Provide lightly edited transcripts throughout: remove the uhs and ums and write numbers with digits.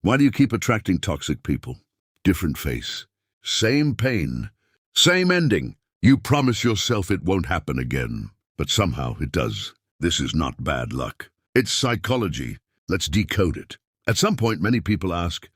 Why do you keep attracting toxic people? Different face, same pain, same ending. You promise yourself it won't happen again, but somehow it does. This is not bad luck. It's psychology. Let's decode it. At some point, many people ask,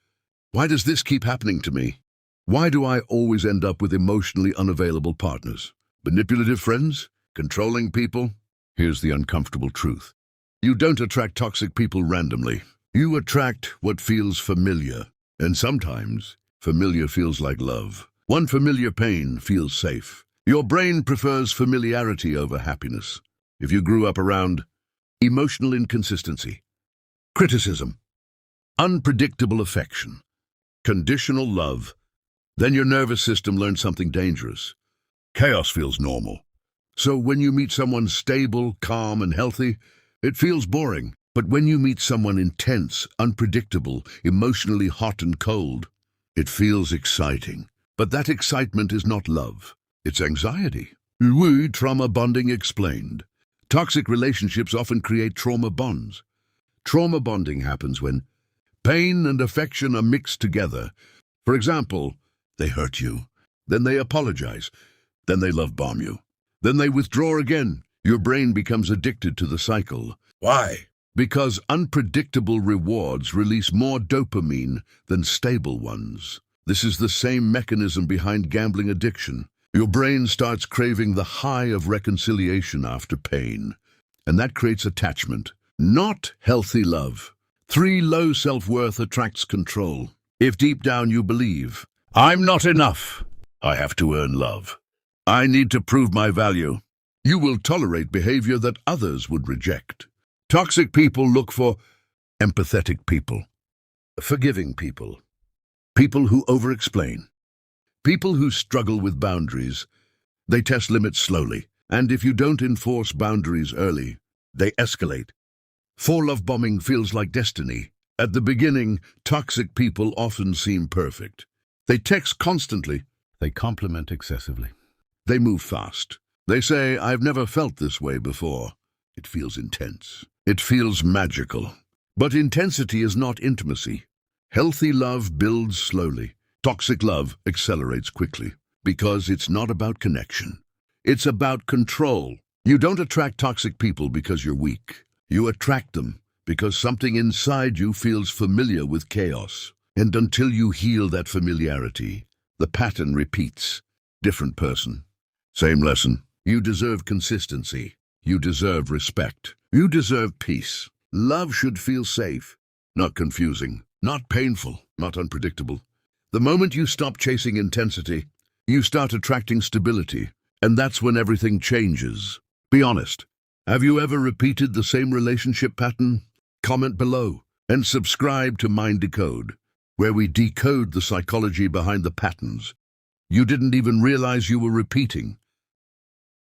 why does this keep happening to me? Why do I always end up with emotionally unavailable partners? Manipulative friends? Controlling people? Here's the uncomfortable truth. You don't attract toxic people randomly. You attract what feels familiar. And sometimes, familiar feels like love. One familiar pain feels safe. Your brain prefers familiarity over happiness. If you grew up around emotional inconsistency, criticism, unpredictable affection, conditional love, then your nervous system learned something dangerous. Chaos feels normal. So when you meet someone stable, calm, and healthy, it feels boring. But when you meet someone intense, unpredictable, emotionally hot and cold, it feels exciting. But that excitement is not love. It's anxiety. Trauma bonding explained. Toxic relationships often create trauma bonds. Trauma bonding happens when pain and affection are mixed together. For example, they hurt you, then they apologize, then they love bomb you, then they withdraw again. Your brain becomes addicted to the cycle. Why? Because unpredictable rewards release more dopamine than stable ones. This is the same mechanism behind gambling addiction. Your brain starts craving the high of reconciliation after pain, and that creates attachment, not healthy love. 3, low self-worth attracts control. If deep down you believe, I'm not enough, I have to earn love, I need to prove my value, you will tolerate behavior that others would reject. Toxic people look for empathetic people, forgiving people, people who over-explain, people who struggle with boundaries. They test limits slowly, and if you don't enforce boundaries early, they escalate. For love bombing feels like destiny. At the beginning, toxic people often seem perfect. They text constantly. They compliment excessively. They move fast. They say, I've never felt this way before. It feels intense. It feels magical. But intensity is not intimacy. Healthy love builds slowly. Toxic love accelerates quickly because it's not about connection. It's about control. You don't attract toxic people because you're weak. You attract them because something inside you feels familiar with chaos. And until you heal that familiarity, the pattern repeats. Different person, same lesson. You deserve consistency. You deserve respect. You deserve peace. Love should feel safe, not confusing, not painful, not unpredictable. The moment you stop chasing intensity, you start attracting stability, and that's when everything changes. Be honest. Have you ever repeated the same relationship pattern? Comment below and subscribe to Decode, where we decode the psychology behind the patterns you didn't even realize you were repeating.